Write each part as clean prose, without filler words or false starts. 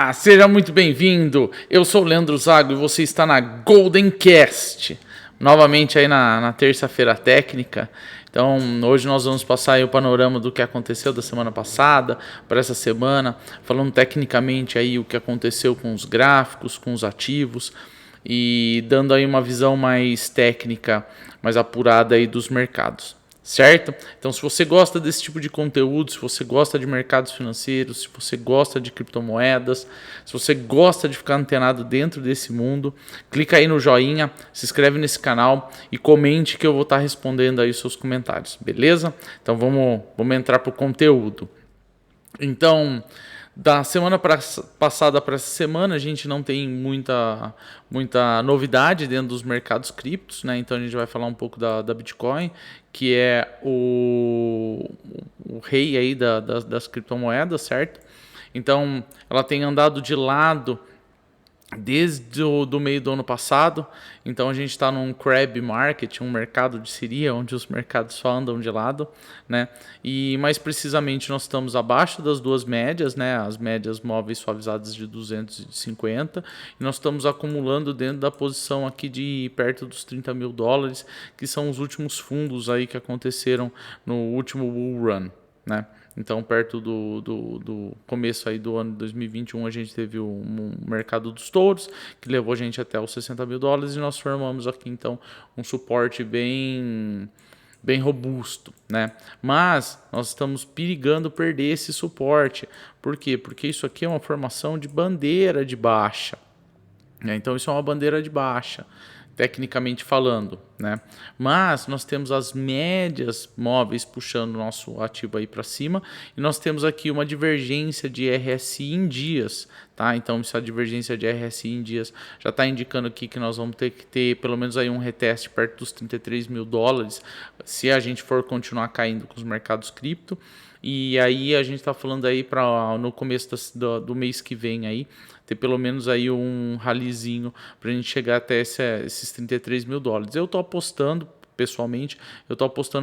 Olá, seja muito bem-vindo. Eu sou o Leandro Zago e você está na Golden Cast. Novamente aí na terça-feira técnica. Então, hoje nós vamos passar aí o panorama do que aconteceu da semana passada para essa semana, falando tecnicamente aí o que aconteceu com os gráficos, com os ativos e dando aí uma visão mais técnica, mais apurada aí dos mercados. Certo? Então, se você gosta desse tipo de conteúdo, se você gosta de mercados financeiros, se você gosta de criptomoedas, se você gosta de ficar antenado dentro desse mundo, clica aí no joinha, se inscreve nesse canal e comente que eu vou estar respondendo aí os seus comentários, beleza? Então, vamos entrar para o conteúdo. Então, da semana passada para essa semana, a gente não tem muita novidade dentro dos mercados criptos, né? Então a gente vai falar um pouco da Bitcoin, que é o rei aí das criptomoedas, certo? Então ela tem andado de lado desde o meio do ano passado. Então a gente está num crab market, um mercado de Siria, onde os mercados só andam de lado, né? E mais precisamente nós estamos abaixo das duas médias, né? As médias móveis suavizadas de 250, e nós estamos acumulando dentro da posição aqui de perto dos 30 mil dólares, que são os últimos fundos aí que aconteceram no último bull run, né? Então, perto do começo aí do ano de 2021, a gente teve um mercado dos touros, que levou a gente até os 60 mil dólares, e nós formamos aqui, então, um suporte bem robusto, né? Mas nós estamos perigando perder esse suporte. Por quê? Porque isso aqui é uma formação de bandeira de baixa, né? Então, isso é uma bandeira de baixa, tecnicamente falando, né? Mas nós temos as médias móveis puxando o nosso ativo aí para cima, e nós temos aqui uma divergência de RSI em dias, tá? Então essa divergência de RSI em dias já está indicando aqui que nós vamos ter que ter pelo menos aí um reteste perto dos 33 mil dólares, se a gente for continuar caindo com os mercados cripto. E aí a gente está falando aí para no começo do mês que vem aí ter pelo menos aí um ralizinho para a gente chegar até esses 33 mil dólares. Eu estou apostando, pessoalmente,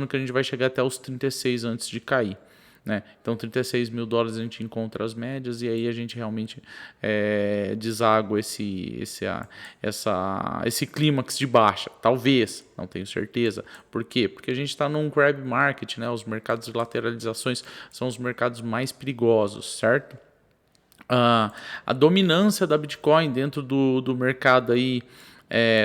que a gente vai chegar até os 36 antes de cair, né? Então 36 mil dólares a gente encontra as médias, e aí a gente realmente deságua esse clímax de baixa, talvez, não tenho certeza. Por quê? Porque a gente está num crab market, né? Os mercados de lateralizações são os mercados mais perigosos, certo? A dominância da Bitcoin dentro do mercado aí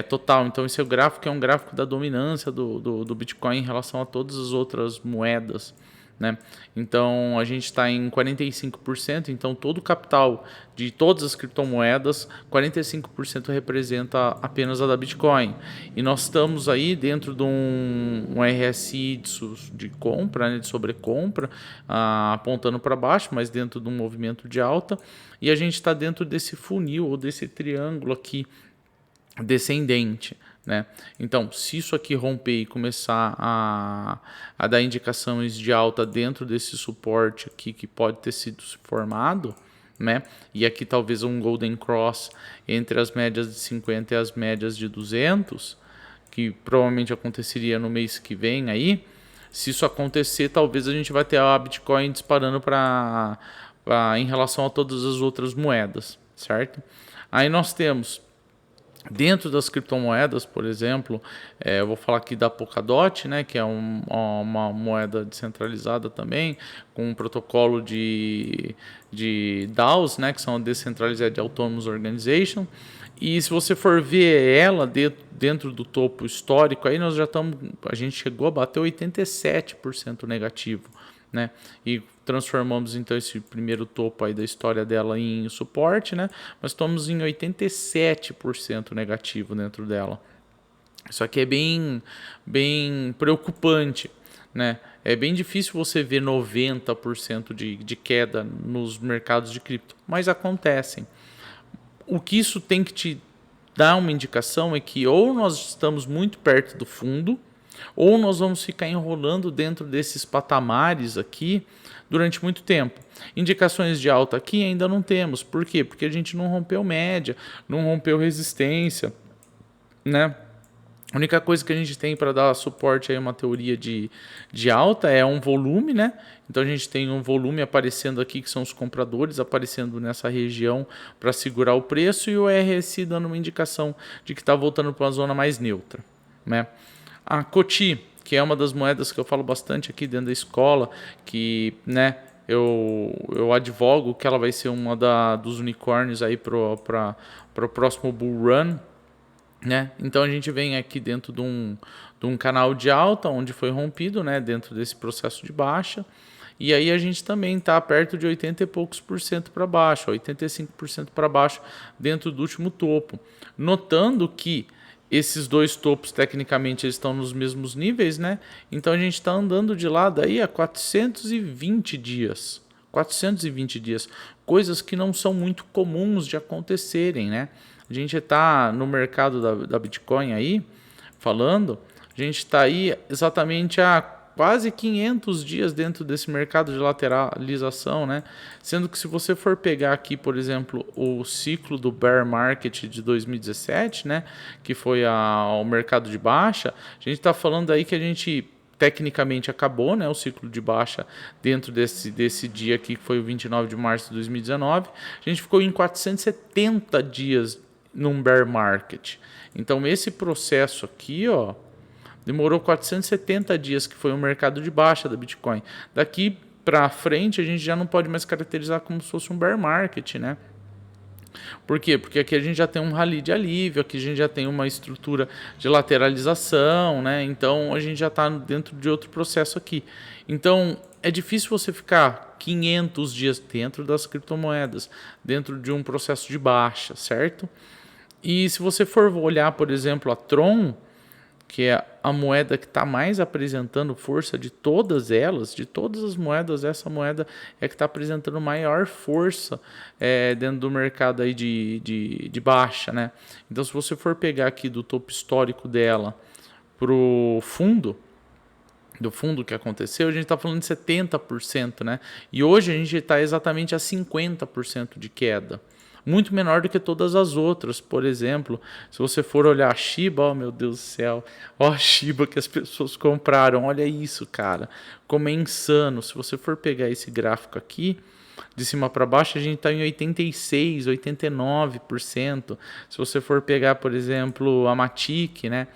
total. Então esse gráfico é um gráfico da dominância do Bitcoin em relação a todas as outras moedas, né? Então a gente está em 45%. Então todo o capital de todas as criptomoedas, 45% representa apenas a da Bitcoin, e nós estamos aí dentro de um RSI de compra, né, de sobrecompra, apontando para baixo, mas dentro de um movimento de alta, e a gente está dentro desse funil ou desse triângulo aqui descendente, né? Então, se isso aqui romper e começar a dar indicações de alta dentro desse suporte aqui que pode ter sido formado, né? E aqui talvez um golden cross entre as médias de 50 e as médias de 200, que provavelmente aconteceria no mês que vem aí. Se isso acontecer, talvez a gente vai ter a Bitcoin disparando em relação a todas as outras moedas, certo? Aí nós temos dentro das criptomoedas, por exemplo, eu vou falar aqui da Polkadot, né, que é uma moeda descentralizada também, com um protocolo de DAOs, né, que são Decentralized Autonomous Organization. E se você for ver ela dentro do topo histórico, aí a gente chegou a bater 87% negativo, né? E transformamos então esse primeiro topo aí da história dela em suporte, né? Mas estamos em 87% negativo dentro dela. Isso aqui é bem preocupante, né? É bem difícil você ver 90% de queda nos mercados de cripto, mas acontecem. O que isso tem que te dar uma indicação é que ou nós estamos muito perto do fundo, ou nós vamos ficar enrolando dentro desses patamares aqui durante muito tempo. Indicações de alta aqui ainda não temos. Por quê? Porque a gente não rompeu média, não rompeu resistência, né? A única coisa que a gente tem para dar suporte a uma teoria de alta é um volume, né? Então a gente tem um volume aparecendo aqui, que são os compradores aparecendo nessa região para segurar o preço, e o RSI dando uma indicação de que está voltando para uma zona mais neutra, né? A COTI, que é uma das moedas que eu falo bastante aqui dentro da escola, que, né, eu advogo que ela vai ser uma dos unicórnios aí para o próximo bull run, né? Então a gente vem aqui dentro de um canal de alta, onde foi rompido, né, dentro desse processo de baixa, e aí a gente também está perto de 80 e poucos por cento para baixo, 85% para baixo dentro do último topo, notando que esses dois topos tecnicamente eles estão nos mesmos níveis, né? Então a gente está andando de lado aí há 420 dias. 420 dias, coisas que não são muito comuns de acontecerem, né? A gente está no mercado da Bitcoin aí, falando, a gente está aí exatamente há quase 500 dias dentro desse mercado de lateralização, né? Sendo que se você for pegar aqui, por exemplo, o ciclo do bear market de 2017, né? Que foi o mercado de baixa, a gente está falando aí que a gente tecnicamente acabou, né, o ciclo de baixa dentro desse dia aqui, que foi o 29 de março de 2019. A gente ficou em 470 dias num bear market. Então esse processo aqui, ó, demorou 470 dias, que foi o mercado de baixa da Bitcoin. Daqui para frente a gente já não pode mais caracterizar como se fosse um bear market, né? Por quê? Porque aqui a gente já tem um rally de alívio, aqui a gente já tem uma estrutura de lateralização, né? Então a gente já está dentro de outro processo aqui. Então é difícil você ficar 500 dias dentro das criptomoedas, dentro de um processo de baixa, certo? E se você for olhar, por exemplo, a Tron, que é a moeda que está mais apresentando força de todas elas, de todas as moedas, essa moeda é que está apresentando maior força dentro do mercado aí de baixa, né? Então, se você for pegar aqui do topo histórico dela pro fundo, do fundo que aconteceu, a gente está falando de 70%, né? E hoje a gente está exatamente a 50% de queda. Muito menor do que todas as outras. Por exemplo, se você for olhar a Shiba, oh meu Deus do céu, ó a Shiba que as pessoas compraram, olha isso, cara, como é insano. Se você for pegar esse gráfico aqui, de cima para baixo, a gente está em 86%, 89%. Se você for pegar, por exemplo, a Matic, né,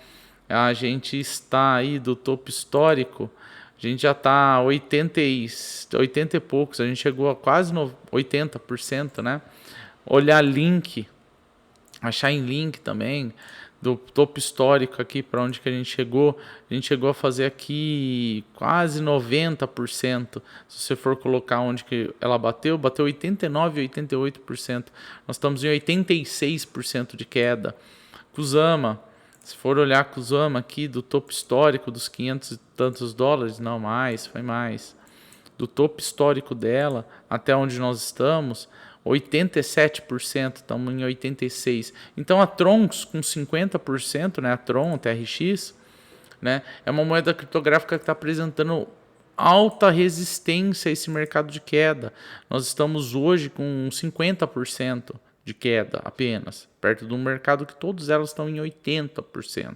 a gente está aí do topo histórico, a gente já está 80 e poucos, a gente chegou a quase 80%, né? Olhar link, achar em link também, do topo histórico aqui para onde que a gente chegou a fazer aqui quase 90%, se você for colocar onde que ela bateu 89%, 88%, nós estamos em 86% de queda. Kusama, se for olhar Kusama aqui do topo histórico dos 500 e tantos dólares, não mais, foi mais, do topo histórico dela até onde nós estamos, 87%, estamos em 86%. Então a Tron com 50%, né, a Tron, a TRX, né, é uma moeda criptográfica que está apresentando alta resistência a esse mercado de queda. Nós estamos hoje com 50% de queda apenas, perto de um mercado que todas elas estão em 80%.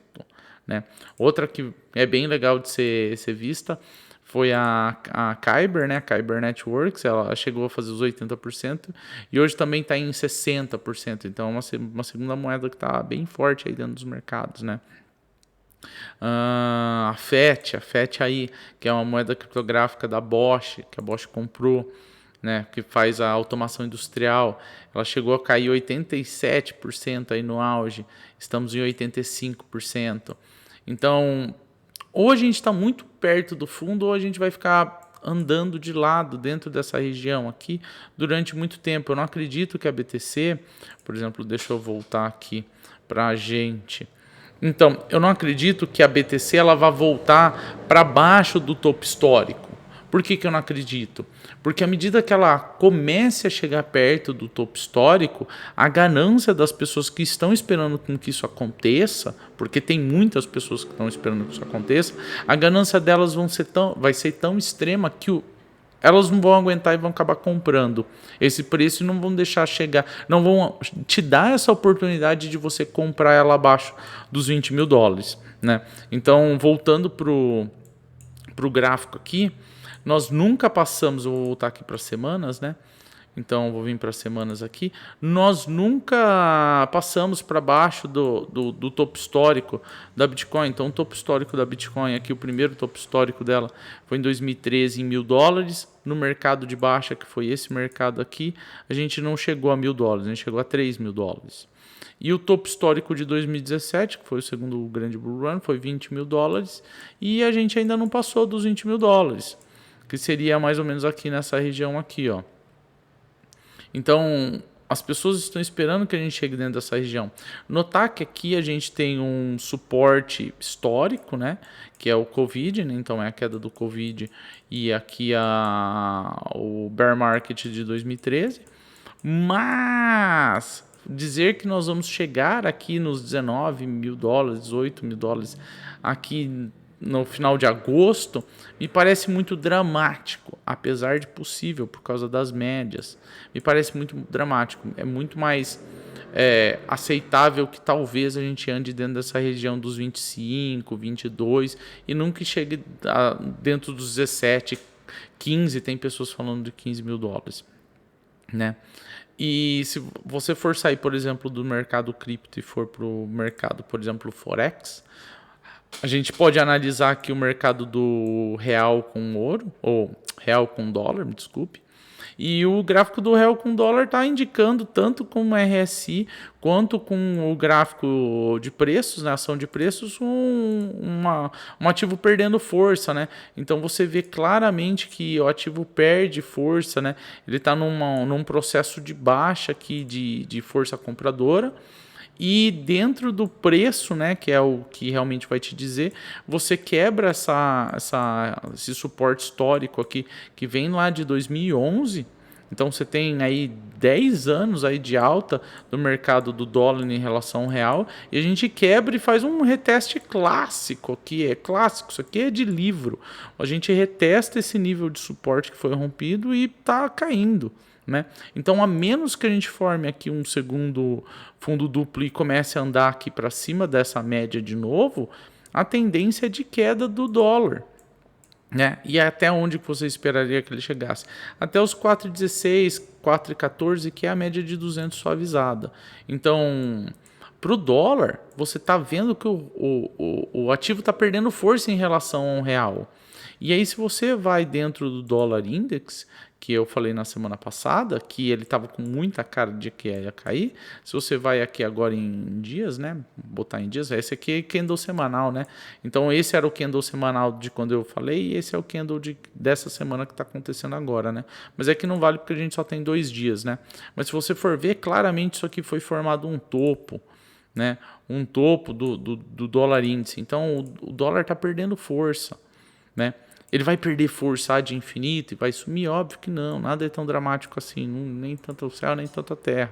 Né? Outra que é bem legal de ser vista foi a Kyber, né? A Kyber Networks, ela chegou a fazer os 80% e hoje também está em 60%. Então é uma segunda moeda que está bem forte aí dentro dos mercados, né? A FET aí, que é uma moeda criptográfica da Bosch, que a Bosch comprou, né? Que faz a automação industrial, ela chegou a cair 87% aí no auge, estamos em 85%. Então, ou a gente está muito perto do fundo, ou a gente vai ficar andando de lado dentro dessa região aqui durante muito tempo. Eu não acredito que a BTC, por exemplo, deixa eu voltar aqui para a gente. Então, eu não acredito que a BTC ela vá voltar para baixo do topo histórico. Por que eu não acredito? Porque à medida que ela comece a chegar perto do topo histórico, a ganância das pessoas que estão esperando com que isso aconteça, porque tem muitas pessoas que estão esperando que isso aconteça, a ganância delas vai ser tão extrema que elas não vão aguentar e vão acabar comprando esse preço e não vão deixar chegar, não vão te dar essa oportunidade de você comprar ela abaixo dos $20 mil, né? Então, voltando pro gráfico aqui, nós nunca passamos, eu vou voltar aqui para semanas, né? Então, vou vir para semanas aqui. Nós nunca passamos para baixo do topo histórico da Bitcoin. Então, o topo histórico da Bitcoin, aqui o primeiro topo histórico dela foi em 2013 em $1.000. No mercado de baixa, que foi esse mercado aqui, a gente não chegou a $1.000, a gente chegou a $3.000. E o topo histórico de 2017, que foi o segundo grande bull run, foi $20.000. E a gente ainda não passou dos $20.000, que seria mais ou menos aqui nessa região aqui, ó. Então, as pessoas estão esperando que a gente chegue dentro dessa região. Notar que aqui a gente tem um suporte histórico, né? Que é o Covid, né? Então é a queda do Covid e aqui o bear market de 2013. Mas dizer que nós vamos chegar aqui nos $19.000, $18.000 aqui no final de agosto, me parece muito dramático, apesar de possível, por causa das médias. Me parece muito dramático. É muito mais aceitável que talvez a gente ande dentro dessa região dos 25, 22 e nunca chegue dentro dos 17, 15. Tem pessoas falando de $15.000, né? E se você for sair, por exemplo, do mercado cripto e for para o mercado, por exemplo, Forex, a gente pode analisar aqui o mercado do real com ouro, ou real com dólar, me desculpe. E o gráfico do real com dólar está indicando tanto com o RSI quanto com o gráfico de preços, né, ação de preços, um ativo perdendo força, né? Então você vê claramente que o ativo perde força, né? Ele está num processo de baixa aqui de força compradora. E dentro do preço, né, que é o que realmente vai te dizer, você quebra esse suporte histórico aqui, que vem lá de 2011. Então você tem aí 10 anos aí de alta do mercado do dólar em relação ao real, e a gente quebra e faz um reteste clássico aqui, isso aqui é de livro. A gente retesta esse nível de suporte que foi rompido e está caindo, né? Então, a menos que a gente forme aqui um segundo fundo duplo e comece a andar aqui para cima dessa média de novo, a tendência é de queda do dólar, né? E até onde você esperaria que ele chegasse? Até os 4,16, 4,14, que é a média de 200 suavizada. Então, para o dólar, você está vendo que o ativo está perdendo força em relação ao real. E aí, se você vai dentro do dólar index, que eu falei na semana passada, que ele estava com muita cara de que ia cair, se você vai aqui agora em dias, né, botar em dias, esse aqui é candle semanal, né, então esse era o candle semanal de quando eu falei, e esse é o candle dessa semana que está acontecendo agora, né, mas é que não vale porque a gente só tem 2 dias, né, mas se você for ver, claramente isso aqui foi formado um topo, né, um topo do dólar índice, então o dólar está perdendo força, né. Ele vai perder força de infinito e vai sumir? Óbvio que não, nada é tão dramático assim, nem tanto o céu, nem tanto a terra.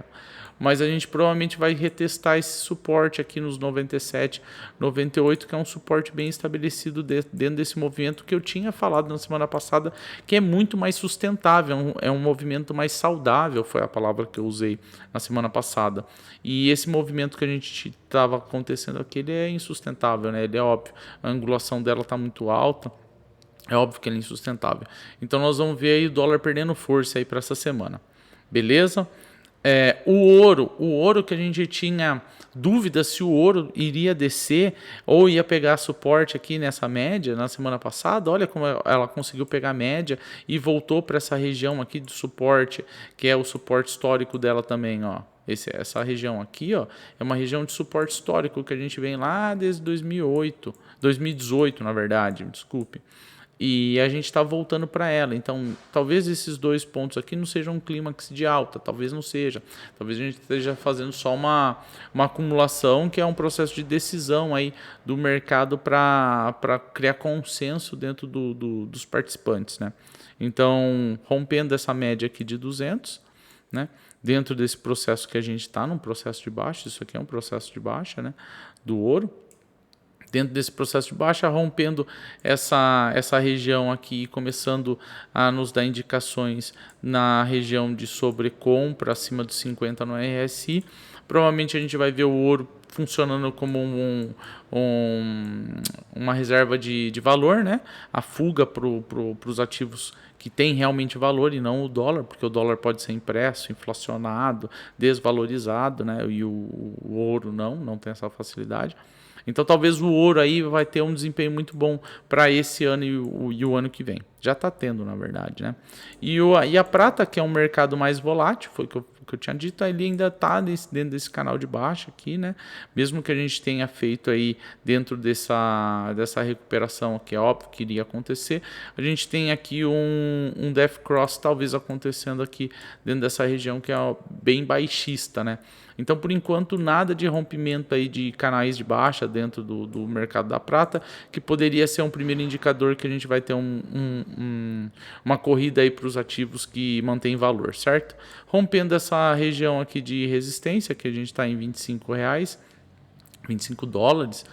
Mas a gente provavelmente vai retestar esse suporte aqui nos 97, 98, que é um suporte bem estabelecido dentro desse movimento que eu tinha falado na semana passada, que é muito mais sustentável, é um movimento mais saudável, foi a palavra que eu usei na semana passada. E esse movimento que a gente estava acontecendo aqui, ele é insustentável, né? Ele é óbvio, a angulação dela está muito alta. É óbvio que ele é insustentável. Então nós vamos ver aí o dólar perdendo força aí para essa semana. Beleza? O ouro que a gente tinha dúvida se o ouro iria descer ou ia pegar suporte aqui nessa média na semana passada. Olha como ela conseguiu pegar a média e voltou para essa região aqui de suporte, que é o suporte histórico dela também, ó. Essa região aqui, ó, é uma região de suporte histórico que a gente vem lá desde 2018, na verdade, desculpe. E a gente está voltando para ela. Então, talvez esses 2 pontos aqui não sejam um clímax de alta, talvez não seja. Talvez a gente esteja fazendo só uma acumulação, que é um processo de decisão aí do mercado para criar consenso dentro dos participantes, né? Então, rompendo essa média aqui de 200, né? Dentro desse processo que a gente está, num processo de baixa, isso aqui é um processo de baixa, né? Do ouro. dentro desse processo de baixa, rompendo essa região aqui, começando a nos dar indicações na região de sobrecompra acima dos 50 no RSI. Provavelmente a gente vai ver o ouro funcionando como uma reserva de valor, né? A fuga para os ativos que tem realmente valor e não o dólar, porque o dólar pode ser impresso, inflacionado, desvalorizado, né? E o ouro não tem essa facilidade. Então talvez o ouro aí vai ter um desempenho muito bom para esse ano e o ano que vem. Já está tendo, na verdade, né? E a prata, que é um mercado mais volátil, foi o que eu tinha dito, ele ainda está dentro desse canal de baixa aqui, né? Mesmo que a gente tenha feito aí dentro dessa recuperação, que é óbvio que iria acontecer, a gente tem aqui um death cross talvez acontecendo aqui dentro dessa região que é bem baixista, né? Então, por enquanto, nada de rompimento aí de canais de baixa dentro do mercado da prata, que poderia ser um primeiro indicador que a gente vai ter uma corrida aí para os ativos que mantêm valor, certo? Rompendo essa região aqui de resistência, que a gente está em R$ 25 dólares,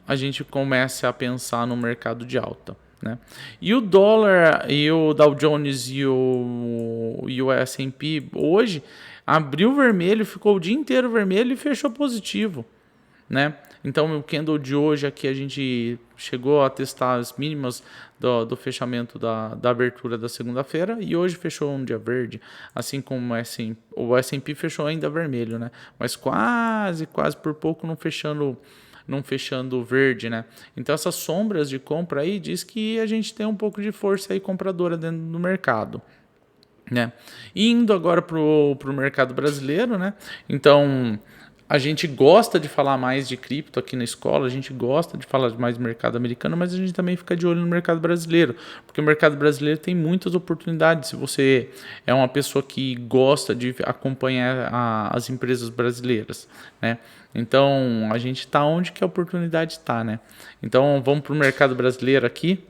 a gente começa a pensar no mercado de alta. Né? E o dólar, e o Dow Jones e o S&P hoje abriu vermelho, ficou o dia inteiro vermelho e fechou positivo. Né? Então o candle de hoje aqui a gente chegou a testar as mínimas do fechamento da abertura da segunda-feira e hoje fechou um dia verde, assim como o S&P fechou ainda vermelho, né? Mas quase por pouco não fechando verde, né? Então essas sombras de compra aí diz que a gente tem um pouco de força aí compradora dentro do mercado, né? E indo agora pro mercado brasileiro, né? Então a gente gosta de falar mais de cripto aqui na escola, a gente gosta de falar mais do mercado americano, mas a gente também fica de olho no mercado brasileiro, porque o mercado brasileiro tem muitas oportunidades. Se você é uma pessoa que gosta de acompanhar as empresas brasileiras, né? Então a gente está onde que a oportunidade está, né? Então vamos para o mercado brasileiro aqui.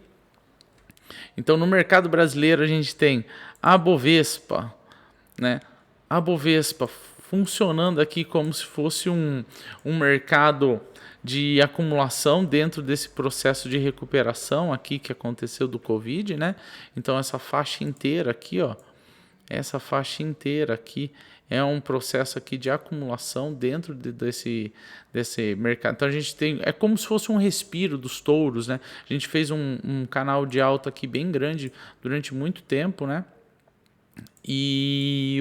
Então no mercado brasileiro a gente tem a Bovespa, né? A Bovespa funcionando aqui como se fosse um mercado de acumulação dentro desse processo de recuperação aqui que aconteceu do Covid, né? Então essa faixa inteira aqui, ó, essa faixa inteira aqui é um processo aqui de acumulação dentro desse mercado. Então a gente tem, é como se fosse um respiro dos touros, né? A gente fez um canal de alta aqui bem grande durante muito tempo, né? E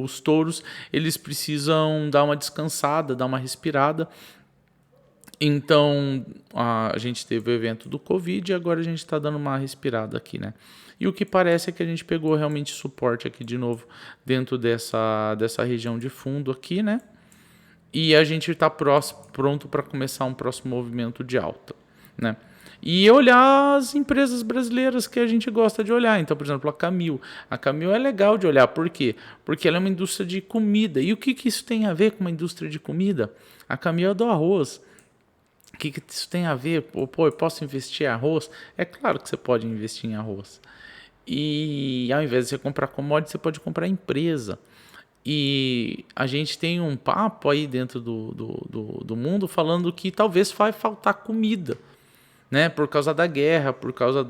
os touros, eles precisam dar uma descansada, dar uma respirada. Então, a gente teve o evento do Covid e agora a gente está dando uma respirada aqui, né? E o que parece é que a gente pegou realmente suporte aqui de novo dentro dessa região de fundo aqui, né? E a gente está pronto para começar um próximo movimento de alta, né? E olhar as empresas brasileiras que a gente gosta de olhar. Então, por exemplo, a Camil. A Camil é legal de olhar. Por quê? Porque ela é uma indústria de comida. E o que isso tem a ver com uma indústria de comida? A Camil é do arroz. O que isso tem a ver? Pô, eu posso investir em arroz? É claro que você pode investir em arroz. E ao invés de você comprar commodity, você pode comprar empresa. E a gente tem um papo aí dentro do mundo falando que talvez vai faltar comida, né? Por causa da guerra, por causa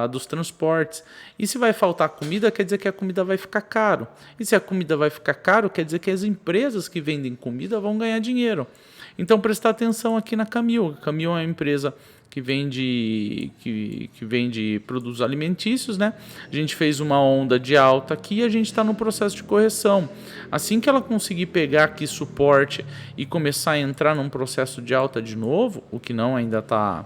dos transportes. E se vai faltar comida, quer dizer que a comida vai ficar caro. E se a comida vai ficar caro, quer dizer que as empresas que vendem comida vão ganhar dinheiro. Então prestar atenção aqui na Camil. A Camil é uma empresa que vende produtos alimentícios, né? A gente fez uma onda de alta aqui e a gente está no processo de correção. Assim que ela conseguir pegar aqui suporte e começar a entrar num processo de alta de novo, o que não ainda está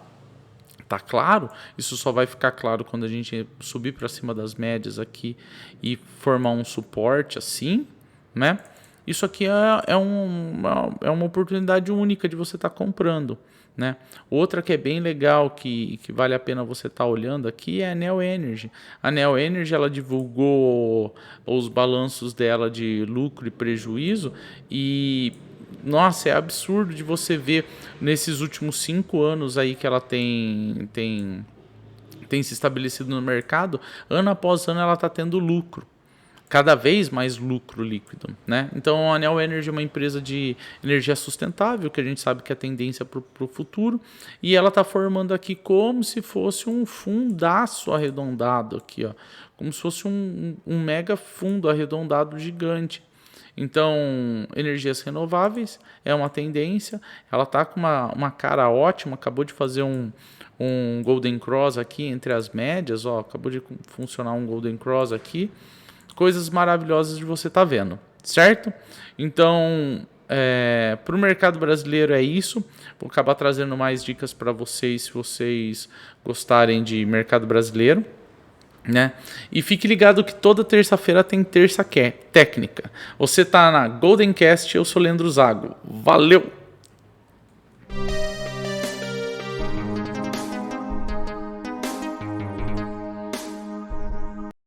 claro, isso só vai ficar claro quando a gente subir para cima das médias aqui e formar um suporte assim, né? Isso aqui é uma oportunidade única de você estar comprando, né? Outra que é bem legal, que vale a pena você estar olhando aqui, é a Neo Energy. A Neo Energy, ela divulgou os balanços dela de lucro e prejuízo e nossa, é absurdo de você ver nesses últimos 5 anos aí que ela tem se estabelecido no mercado, ano após ano ela está tendo lucro. cada vez mais lucro líquido, né? Então a Neo Energy é uma empresa de energia sustentável, que a gente sabe que é a tendência para o futuro, e ela está formando aqui como se fosse um fundaço arredondado aqui, ó, como se fosse um mega fundo arredondado gigante. Então, energias renováveis é uma tendência, ela está com uma cara ótima, acabou de fazer um Golden Cross aqui entre as médias, ó, acabou de funcionar um Golden Cross aqui, coisas maravilhosas de você estar vendo, certo? Então, para o mercado brasileiro é isso, vou acabar trazendo mais dicas para vocês, se vocês gostarem de mercado brasileiro. Né? E fique ligado que toda terça-feira tem terça técnica. Você tá na Golden Cast, eu sou Leandro Zago. Valeu!